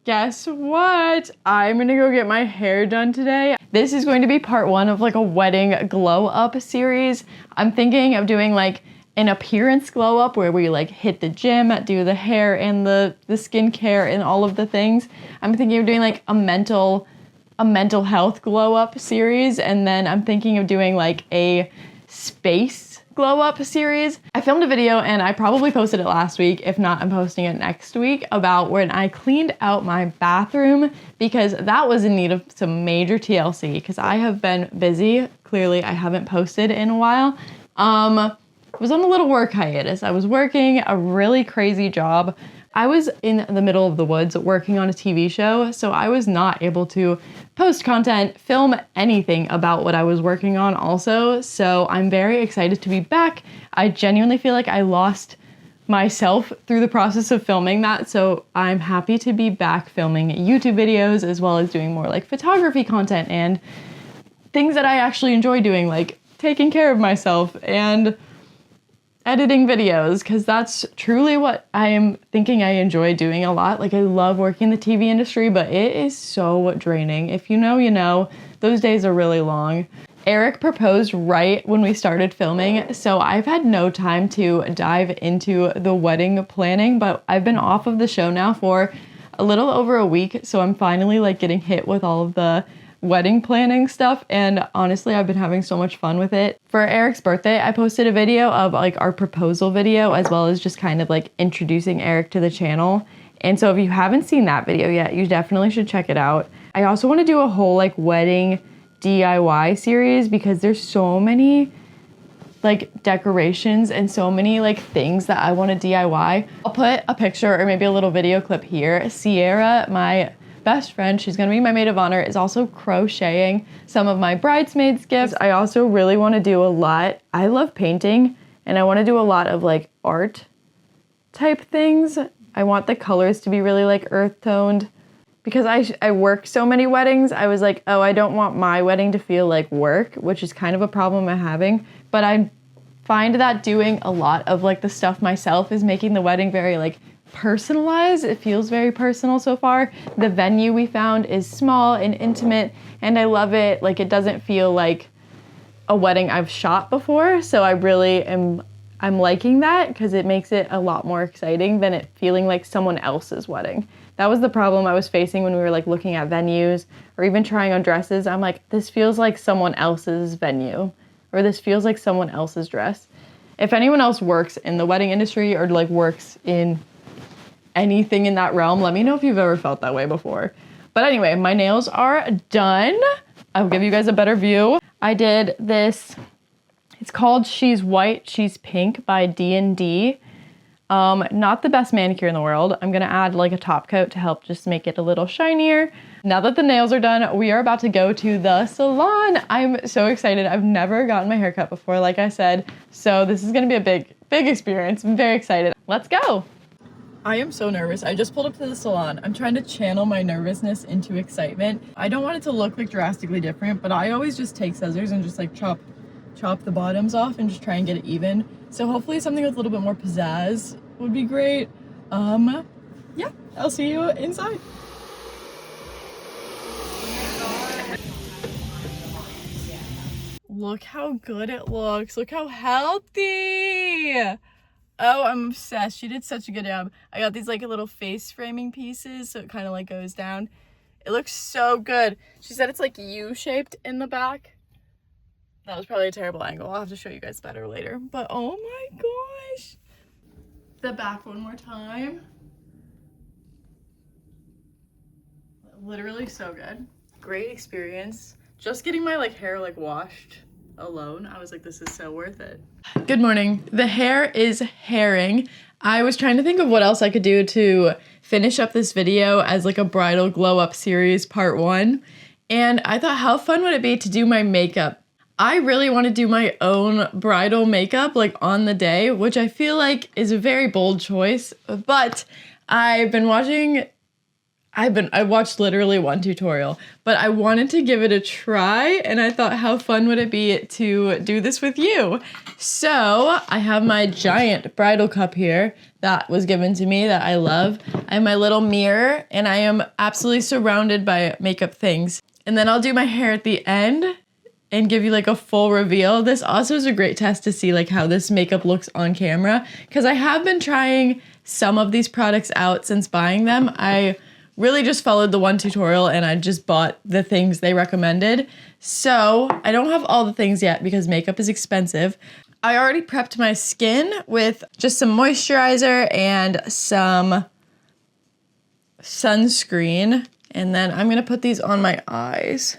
guess what? I'm gonna go get my hair done today. This is going to be part one of like a wedding glow up series. I'm thinking of doing like an appearance glow up where we like hit the gym, do the hair and the skincare and all of the things. I'm thinking of doing like a mental health glow up series, and then I'm thinking of doing like a space glow up series. I filmed a video and I probably posted it last week. If not, I'm posting it next week, about when I cleaned out my bathroom, because that was in need of some major TLC because I have been busy. Clearly I haven't posted in a while. I was on a little work hiatus. I was working a really crazy job. I was in the middle of the woods working on a TV show, so I was not able to post content, film anything about what I was working on also, so I'm very excited to be back. I genuinely feel like I lost myself through the process of filming that, so I'm happy to be back filming YouTube videos as well as doing more like photography content and things that I actually enjoy doing, like taking care of myself and editing videos, because that's truly what I am thinking I enjoy doing a lot. Like I love working in the TV industry, but it is so draining. If you know, you know, those days are really long. Eric proposed right when we started filming, so I've had no time to dive into the wedding planning, but I've been off of the show now for a little over a week, so I'm finally like getting hit with all of the wedding planning stuff, and honestly I've been having so much fun with it. For Eric's birthday, I posted a video of like our proposal video, as well as just kind of like introducing Eric to the channel, and so if you haven't seen that video yet, you definitely should check it out. I also want to do a whole like wedding DIY series, because there's so many like decorations and so many like things that I want to DIY. I'll put a picture or maybe a little video clip here. Sierra, my best friend, she's gonna be my maid of honor, is also crocheting some of my bridesmaids gifts. I also really want to do a lot. I love painting and I want to do a lot of like art type things. I want the colors to be really like earth toned, because I work so many weddings. I was like, oh, I don't want my wedding to feel like work, which is kind of a problem I'm having, but I find that doing a lot of like the stuff myself is making the wedding very like personalized. It feels very personal so far. The venue we found is small and intimate, and I love it. Like it doesn't feel like a wedding I've shot before, so I really I'm liking that, because it makes it a lot more exciting than it feeling like someone else's wedding. That was the problem I was facing when we were like looking at venues or even trying on dresses. I'm like, this feels like someone else's venue, or this feels like someone else's dress. If anyone else works in the wedding industry or like works in anything in that realm, let me know if you've ever felt that way before. But anyway, my nails are done. I'll give you guys a better view. I did this, it's called She's White, She's Pink by D&D. Not the best manicure in the world. I'm gonna add like a top coat to help just make it a little shinier. Now that the nails are done, we are about to go to the salon. I'm so excited. I've never gotten my hair cut before, like I said. So this is gonna be a big experience. I'm very excited. Let's go. I am so nervous. I just pulled up to the salon. I'm trying to channel my nervousness into excitement. I don't want it to look like drastically different, but I always just take scissors and just like chop the bottoms off and just try and get it even. So hopefully something with a little bit more pizzazz would be great. Yeah, I'll see you inside. Look how good it looks. Look how healthy. Oh, I'm obsessed. She did such a good job. I got these like little face framing pieces, so it kind of like goes down. It looks so good. She said it's like U-shaped in the back. That was probably a terrible angle. I'll have to show you guys better later. But oh my gosh. The back one more time. Literally so good. Great experience. Just getting my like hair like washed alone, I was like, this is so worth it. Good morning. The hair is hairing. I was trying to think of what else I could do to finish up this video as like a bridal glow up series part one. And I thought, how fun would it be to do my makeup? I really want to do my own bridal makeup like on the day, which I feel like is a very bold choice, but I've been watching, I watched literally one tutorial, but I wanted to give it a try, and I thought how fun would it be to do this with you. So I have my giant bridal cup here that was given to me that I love. I have my little mirror, and I am absolutely surrounded by makeup things. And then I'll do my hair at the end and give you like a full reveal. This also is a great test to see like how this makeup looks on camera, because I have been trying some of these products out since buying them. I really just followed the one tutorial and I just bought the things they recommended. So I don't have all the things yet because makeup is expensive. I already prepped my skin with just some moisturizer and some sunscreen. And then I'm gonna put these on my eyes.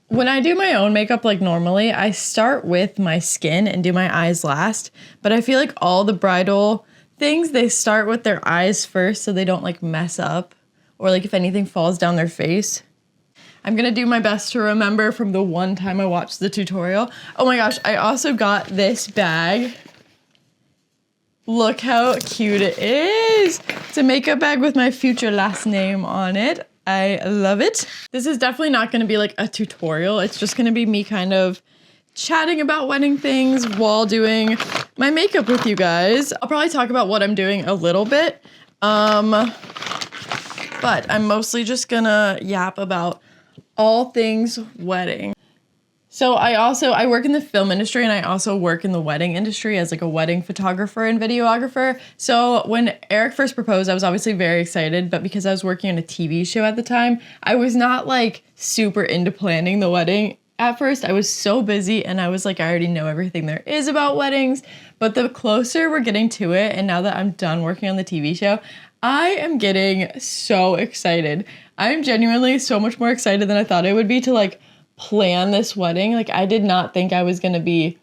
When I do my own makeup like normally, I start with my skin and do my eyes last. But I feel like all the bridal things, they start with their eyes first so they don't like mess up. Or like if anything falls down their face. I'm gonna do my best to remember from the one time I watched the tutorial. Oh my gosh, I also got this bag. Look how cute it is. It's a makeup bag with my future last name on it. I love it. This is definitely not gonna be like a tutorial. It's just gonna be me kind of chatting about wedding things while doing my makeup with you guys. I'll probably talk about what I'm doing a little bit. But I'm mostly just gonna yap about all things wedding. So I work in the film industry, and I also work in the wedding industry as like a wedding photographer and videographer. So when Eric first proposed, I was obviously very excited, but because I was working on a TV show at the time, I was not like super into planning the wedding. At first, I was so busy and I was like, I already know everything there is about weddings. But the closer we're getting to it, and now that I'm done working on the TV show, I am getting so excited. I'm genuinely so much more excited than I thought I would be to like plan this wedding. Like I did not think I was gonna be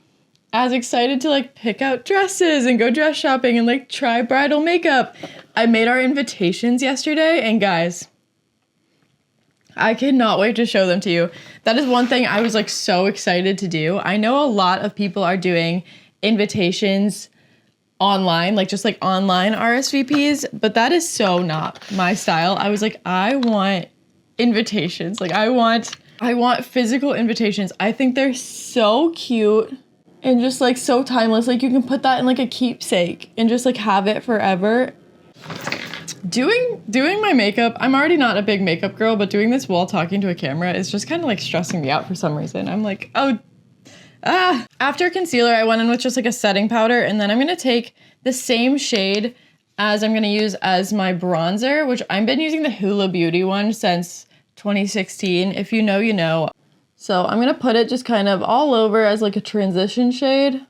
as excited to like pick out dresses and go dress shopping and like try bridal makeup. I made our invitations yesterday, and guys, I cannot wait to show them to you. That is one thing I was like so excited to do. I know a lot of people are doing invitations online, like just like online RSVPs, but that is so not my style. I was like, I want invitations. Like I want physical invitations. I think they're so cute and just like so timeless. Like you can put that in like a keepsake and just like have it forever. Doing my makeup, I'm already not a big makeup girl, but doing this while talking to a camera is just kind of like stressing me out for some reason. I'm like, After concealer, I went in with just like a setting powder, and then I'm gonna take the same shade as I'm gonna use as my bronzer, which I've been using the Hula Beauty one since 2016. If you know, you know. So I'm gonna put it just kind of all over as like a transition shade.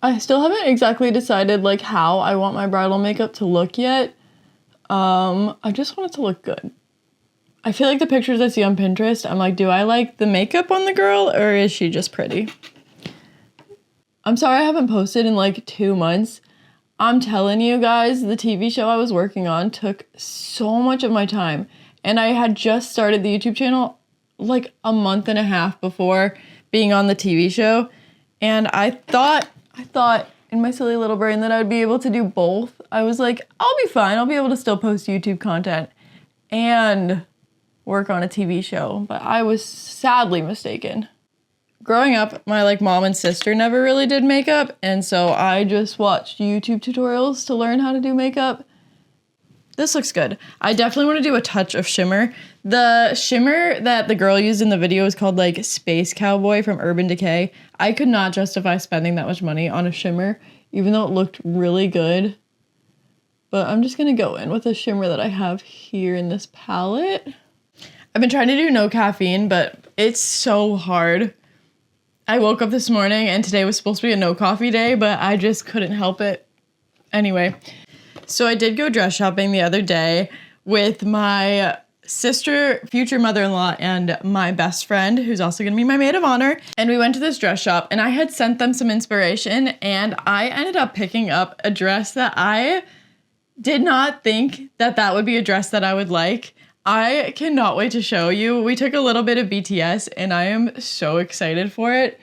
I still haven't exactly decided like how I want my bridal makeup to look yet. I just want it to look good. I feel like the pictures I see on Pinterest, I'm like, do I like the makeup on the girl or is she just pretty? I'm sorry I haven't posted in like 2 months. I'm telling you guys, the TV show I was working on took so much of my time. And I had just started the YouTube channel like a month and a half before being on the TV show. And I thought in my silly little brain that I'd be able to do both. I was like, I'll be fine. I'll be able to still post YouTube content and work on a TV show, but I was sadly mistaken. Growing up, my like mom and sister never really did makeup, and so I just watched YouTube tutorials to learn how to do makeup. This looks good. I definitely want to do a touch of shimmer. The shimmer that the girl used in the video is called like Space Cowboy from Urban Decay. I could not justify spending that much money on a shimmer, even though it looked really good. But I'm just gonna go in with a shimmer that I have here in this palette. I've been trying to do no caffeine, but it's so hard. I woke up this morning and today was supposed to be a no coffee day, but I just couldn't help it. Anyway, so I did go dress shopping the other day with my sister, future mother-in-law, and my best friend, who's also gonna be my maid of honor. And we went to this dress shop, and I had sent them some inspiration, and I ended up picking up a dress that I did not think that would be a dress that I would like. I cannot wait to show you. We took a little bit of BTS and I am so excited for it.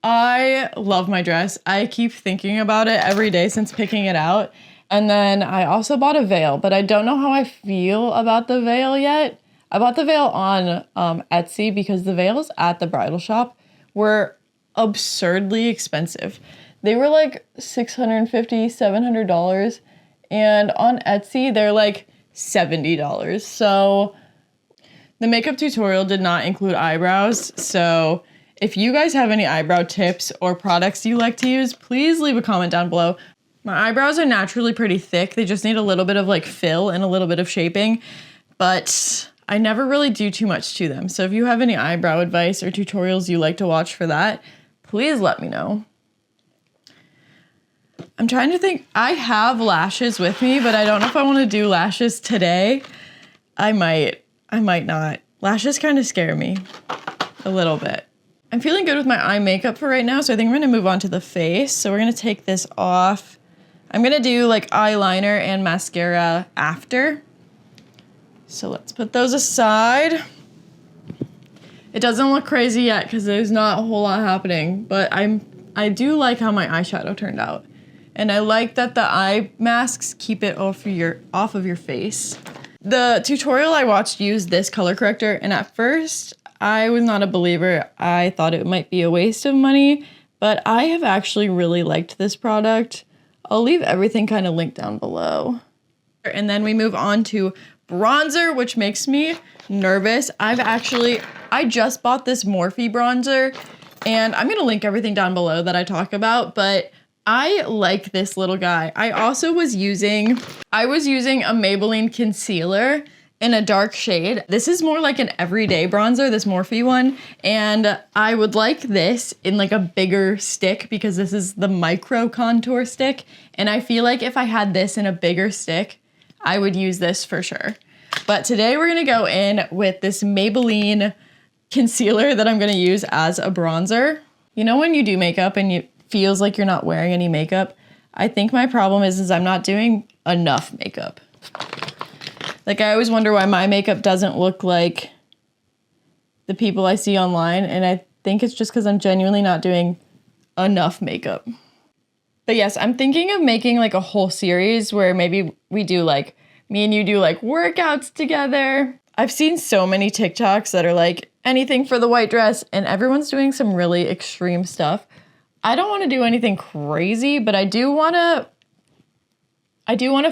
I love my dress. I keep thinking about it every day since picking it out. And then I also bought a veil, but I don't know how I feel about the veil yet. I bought the veil on Etsy because the veils at the bridal shop were absurdly expensive. They were like $650, $700, and on Etsy they're like $70. So the makeup tutorial did not include eyebrows. So if you guys have any eyebrow tips or products you like to use, please leave a comment down below. My eyebrows are naturally pretty thick. They just need a little bit of like fill and a little bit of shaping, but I never really do too much to them. So if you have any eyebrow advice or tutorials you like to watch for that, please let me know. I'm trying to think. I have lashes with me, but I don't know if I want to do lashes today. I might not. Lashes kind of scare me a little bit. I'm feeling good with my eye makeup for right now, so I think I'm gonna move on to the face. So we're gonna take this off. I'm gonna do like eyeliner and mascara after. So let's put those aside. It doesn't look crazy yet because there's not a whole lot happening, but I do like how my eyeshadow turned out. And I like that the eye masks keep it off of your face. The tutorial I watched used this color corrector, and at first I was not a believer. I thought it might be a waste of money, but I have actually really liked this product. I'll leave everything kind of linked down below. And then we move on to bronzer, which makes me nervous. I just bought this Morphe bronzer, and I'm gonna link everything down below that I talk about, but I like this little guy. I was using a Maybelline concealer in a dark shade. This is more like an everyday bronzer, this Morphe one, and I would like this in like a bigger stick because this is the micro contour stick, and I feel like if I had this in a bigger stick, I would use this for sure. But today we're gonna go in with this Maybelline concealer that I'm gonna use as a bronzer. You know when you do makeup and it feels like you're not wearing any makeup? I think my problem is I'm not doing enough makeup. Like, I always wonder why my makeup doesn't look like the people I see online, and I think it's just because I'm genuinely not doing enough makeup. But yes, I'm thinking of making like a whole series where maybe we do like, me and you do like workouts together. I've seen so many TikToks that are like anything for the white dress, and everyone's doing some really extreme stuff. I don't want to do anything crazy, but I do want to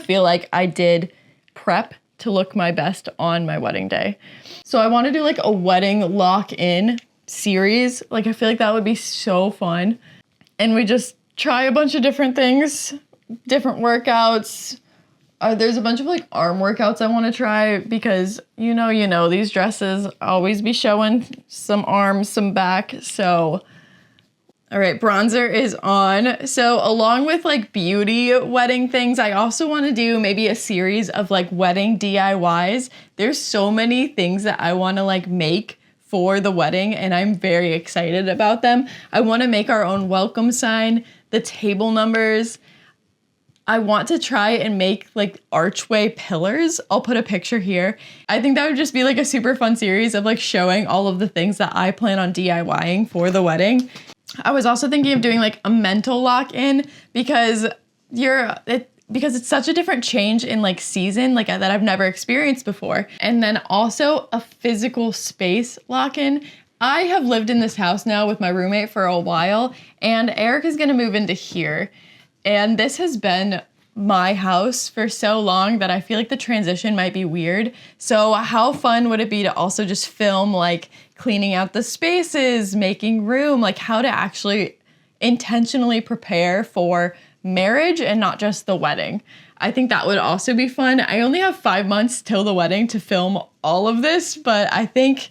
feel like I did prep to look my best on my wedding day. So I want to do like a wedding lock-in series. Like, I feel like that would be so fun. And we just try a bunch of different things, different workouts. There's a bunch of like arm workouts I want to try because you know, these dresses always be showing some arms, some back. So all right, bronzer is on. So along with like beauty wedding things, I also want to do maybe a series of like wedding DIYs. There's so many things that I want to like make for the wedding, and I'm very excited about them. I want to make our own welcome sign, the table numbers. I want to try and make like archway pillars. I'll put a picture here. I think that would just be like a super fun series of like showing all of the things that I plan on DIYing for the wedding. I was also thinking of doing like a mental lock-in because it's such a different change in like season like that I've never experienced before. And then also a physical space lock-in. I have lived in this house now with my roommate for a while, and Eric is gonna move into here. And this has been my house for so long that I feel like the transition might be weird. So how fun would it be to also just film like cleaning out the spaces, making room, like how to actually intentionally prepare for marriage and not just the wedding. I think that would also be fun. I only have 5 months till the wedding to film all of this, but I think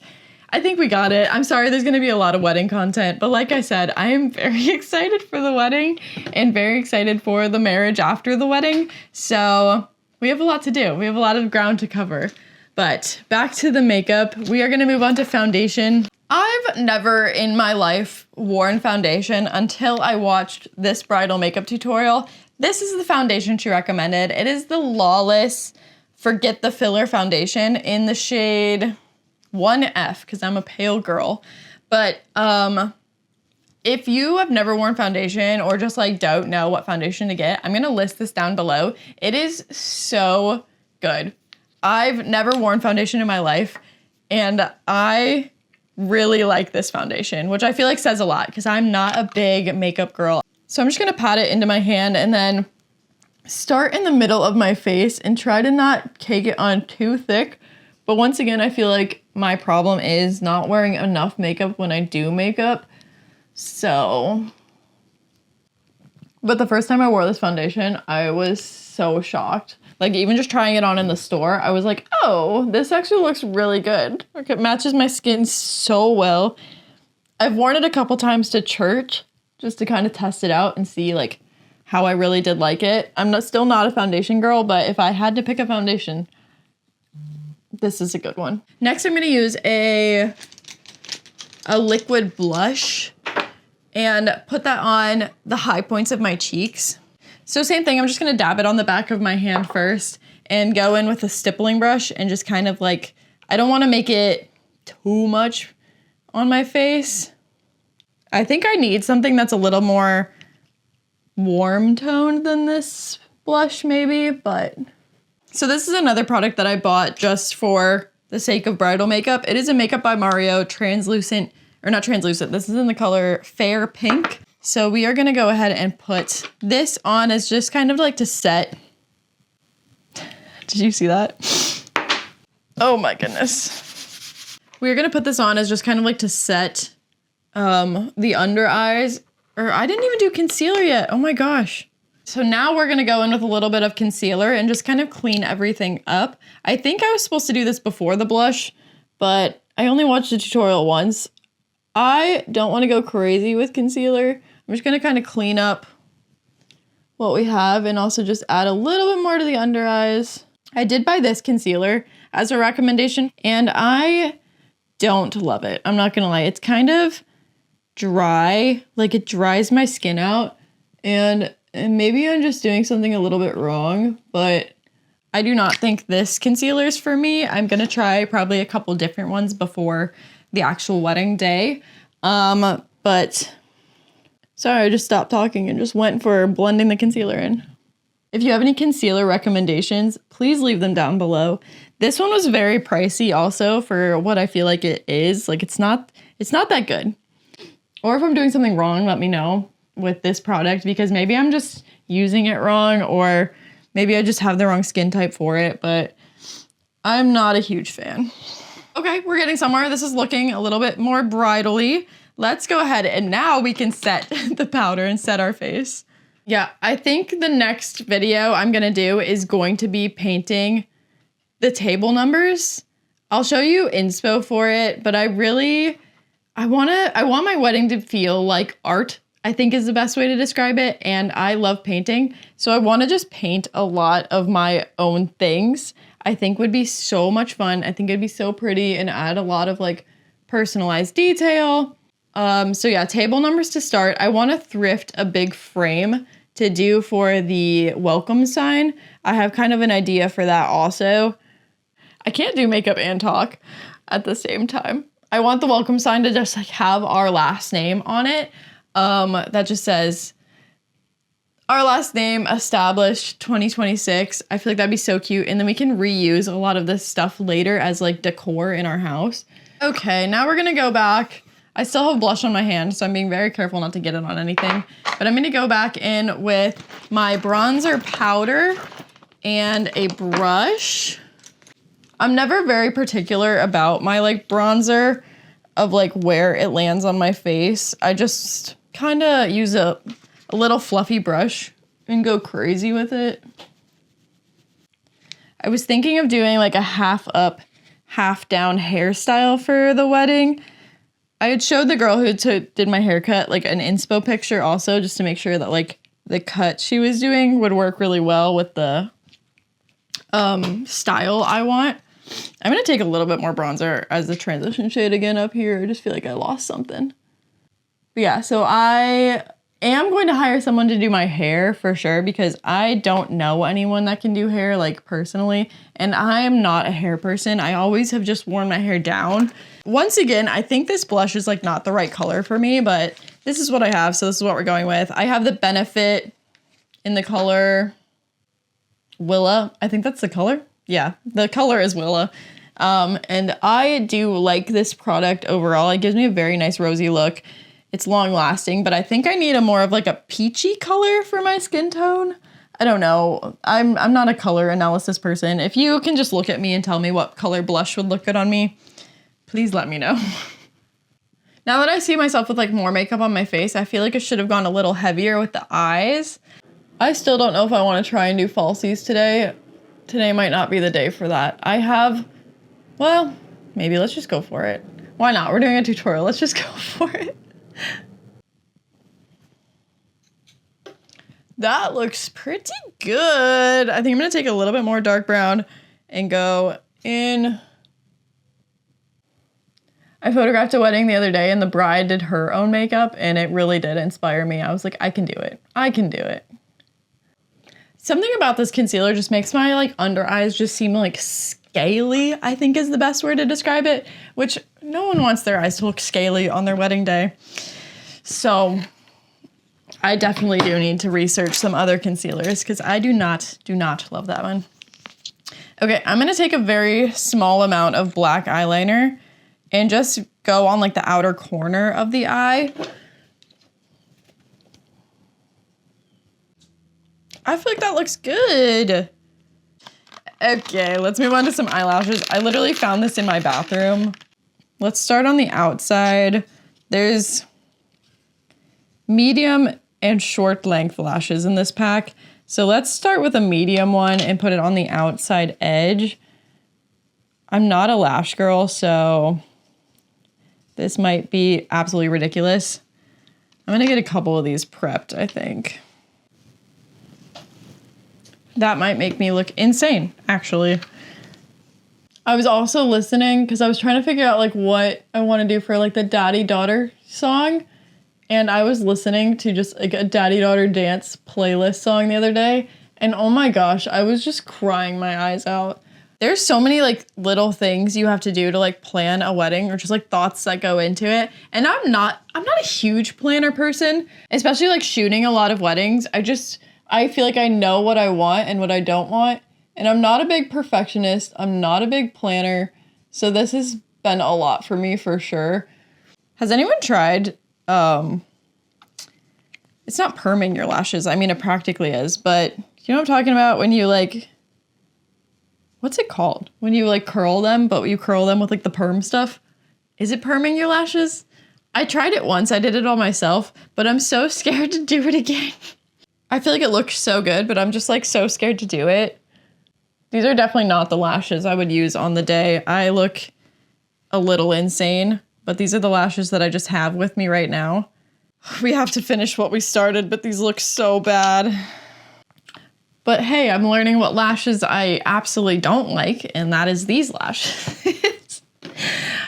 we got it. I'm sorry there's gonna be a lot of wedding content, but like I said, I am very excited for the wedding and very excited for the marriage after the wedding. So we have a lot to do. We have a lot of ground to cover. But back to the makeup, we are gonna move on to foundation. I've never in my life worn foundation until I watched this bridal makeup tutorial. This is the foundation she recommended. It is the Lawless Forget the Filler foundation in the shade 1F because I'm a pale girl. But If you have never worn foundation or just like don't know what foundation to get, I'm gonna list this down below. It is so good. I've never worn foundation in my life and I really like this foundation, which I feel like says a lot because I'm not a big makeup girl. So I'm just gonna pat it into my hand and then start in the middle of my face and try to not cake it on too thick. But once again, I feel like my problem is not wearing enough makeup when I do makeup. So, but the first time I wore this foundation, I was so shocked. Like even just trying it on in the store, I was like, oh, this actually looks really good. Like it matches my skin so well. I've worn it a couple times to church just to kind of test it out and see like how I really did like it. I'm still not a foundation girl, but if I had to pick a foundation, this is a good one. Next, I'm gonna use a liquid blush and put that on the high points of my cheeks. So same thing, I'm just gonna dab it on the back of my hand first and go in with a stippling brush and just kind of like, I don't wanna make it too much on my face. I think I need something that's a little more warm toned than this blush maybe, but. So this is another product that I bought just for the sake of bridal makeup. It is a Makeup by Mario translucent, or not translucent, this is in the color Fair Pink. So we are gonna go ahead and put this on as just kind of like to set. Did you see that? Oh my goodness. We're gonna put this on as just kind of like to set the under eyes, or I didn't even do concealer yet, oh my gosh. So now we're gonna go in with a little bit of concealer and just kind of clean everything up. I think I was supposed to do this before the blush, but I only watched the tutorial once. I don't wanna go crazy with concealer. I'm just gonna kind of clean up what we have and also just add a little bit more to the under eyes. I did buy this concealer as a recommendation and I don't love it. I'm not gonna lie, it's kind of dry, like it dries my skin out and maybe I'm just doing something a little bit wrong, but I do not think this concealer is for me. I'm gonna try probably a couple different ones before the actual wedding day. But sorry, I just stopped talking and just went for blending the concealer in. If you have any concealer recommendations, please leave them down below. This one was very pricey also for what I feel like it is. Like it's not that good. Or if I'm doing something wrong, let me know with this product because maybe I'm just using it wrong or maybe I just have the wrong skin type for it, but I'm not a huge fan. Okay, we're getting somewhere. This is looking a little bit more bridal-y. Let's go ahead and now we can set the powder and set our face. Yeah, I think the next video I'm gonna do is going to be painting the table numbers. I'll show you inspo for it, but I want my wedding to feel like art, I think is the best way to describe it. And I love painting. So I want to just paint a lot of my own things. I think would be so much fun. I think it'd be so pretty and add a lot of like personalized detail. So yeah, table numbers to start. I want to thrift a big frame to do for the welcome sign. I have kind of an idea for that also. I can't do makeup and talk at the same time. I want the welcome sign to just like have our last name on it. That just says our last name established 2026. I feel like that'd be so cute. And then we can reuse a lot of this stuff later as like decor in our house. Okay, now we're gonna go back. I still have blush on my hand, so I'm being very careful not to get it on anything. But I'm gonna go back in with my bronzer powder and a brush. I'm never very particular about my like bronzer of like where it lands on my face. I just kind of use a little fluffy brush and go crazy with it. I was thinking of doing like a half up, half down hairstyle for the wedding. I had showed the girl who did my haircut like an inspo picture also just to make sure that like the cut she was doing would work really well with the style I want. I'm gonna take a little bit more bronzer as the transition shade again up here. I just feel like I lost something. But yeah, so I am going to hire someone to do my hair for sure because I don't know anyone that can do hair like personally. And I am not a hair person. I always have just worn my hair down. Once again, I think this blush is like not the right color for me, but This is what I have, so this is what we're going with. I have the Benefit in the color Willa. I think that's the color. Yeah, the color is Willa. And I do like this product overall. It gives me a very nice rosy look. It's long lasting, but I think I need a more of like a peachy color for my skin tone. I don't know. I'm not a color analysis person. If you can just look at me and tell me what color blush would look good on me, please let me know. Now that I see myself with like more makeup on my face, I feel like I should have gone a little heavier with the eyes. I still don't know if I want to try and do falsies today. Today might not be the day for that. Well, maybe let's just go for it. Why not? We're doing a tutorial. Let's just go for it. That looks pretty good. I think I'm going to take a little bit more dark brown and go in. I photographed a wedding the other day and the bride did her own makeup and it really did inspire me. I was like, I can do it. I can do it. Something about this concealer just makes my like under eyes just seem like scaly, I think is the best word to describe it, which no one wants their eyes to look scaly on their wedding day. So I definitely do need to research some other concealers because I do not love that one. Okay, I'm gonna take a very small amount of black eyeliner and just go on like the outer corner of the eye. I feel like that looks good. Okay, let's move on to some eyelashes. I literally found this in my bathroom. Let's start on the outside. There's medium and short length lashes in this pack. So let's start with a medium one and put it on the outside edge. I'm not a lash girl, so this might be absolutely ridiculous. I'm gonna get a couple of these prepped, I think. That might make me look insane, actually. I was also listening because I was trying to figure out like what I want to do for like the daddy-daughter song. And I was listening to just like a daddy-daughter dance playlist song the other day. And oh my gosh, I was just crying my eyes out. There's so many like little things you have to do to like plan a wedding or just like thoughts that go into it. And I'm not a huge planner person, especially like shooting a lot of weddings. I feel like I know what I want and what I don't want. And I'm not a big perfectionist. I'm not a big planner. So this has been a lot for me for sure. Has anyone tried, it's not perming your lashes. I mean, it practically is, but you know what I'm talking about when you like, what's it called? When you like curl them, but you curl them with like the perm stuff. Is it perming your lashes? I tried it once. I did it all myself, but I'm so scared to do it again. I feel like it looks so good, but I'm just like so scared to do it. These are definitely not the lashes I would use on the day. I look a little insane, but these are the lashes that I just have with me right now. We have to finish what we started, but these look so bad. But hey, I'm learning what lashes I absolutely don't like, and that is these lashes.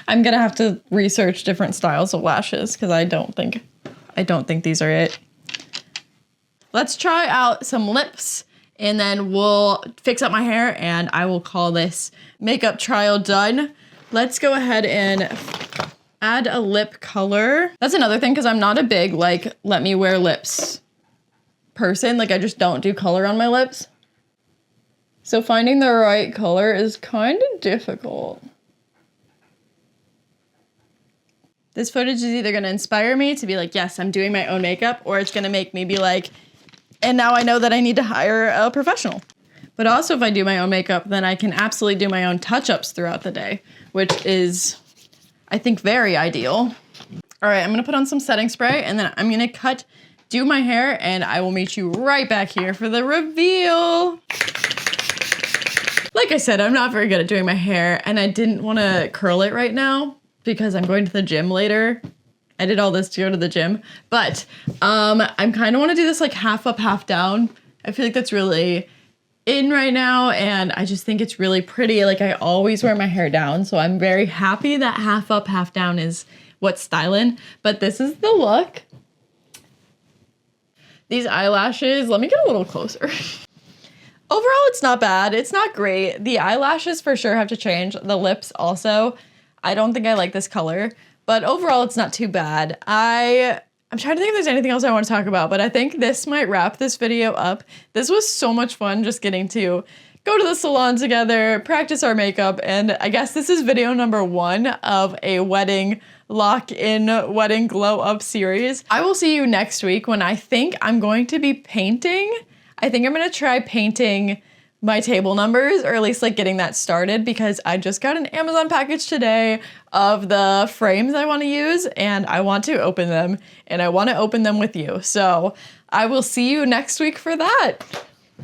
I'm gonna have to research different styles of lashes because I don't think these are it. Let's try out some lips and then we'll fix up my hair and I will call this makeup trial done. Let's go ahead and add a lip color. That's another thing because I'm not a big like let me wear lips person. Like I just don't do color on my lips. So finding the right color is kind of difficult. This footage is either going to inspire me to be like, yes, I'm doing my own makeup, or it's going to make me be like, and now I know that I need to hire a professional. But also if I do my own makeup, then I can absolutely do my own touch-ups throughout the day, which is, I think, very ideal. All right, I'm going to put on some setting spray and then I'm going to do my hair, and I will meet you right back here for the reveal. Like I said, I'm not very good at doing my hair and I didn't want to curl it right now because I'm going to the gym later. I did all this to go to the gym, but I'm kind of want to do this like half up, half down. I feel like that's really in right now, and I just think it's really pretty. Like I always wear my hair down, so I'm very happy that half up, half down is what's styling, but this is the look. These eyelashes, let me get a little closer. Overall, it's not bad. It's not great. The eyelashes for sure have to change. The lips also. I don't think I like this color. But overall, it's not too bad. I I'm trying to think if there's anything else I want to talk about, but I think this might wrap this video up. This was so much fun just getting to go to the salon together, practice our makeup, and I guess this is video number 1 of a wedding lock-in, wedding glow-up series. I will see you next week when I think I'm going to be painting. I think I'm gonna try painting my table numbers, or at least like getting that started, because I just got an Amazon package today of the frames I want to use and I want to open them, and I want to open them with you. So I will see you next week for that.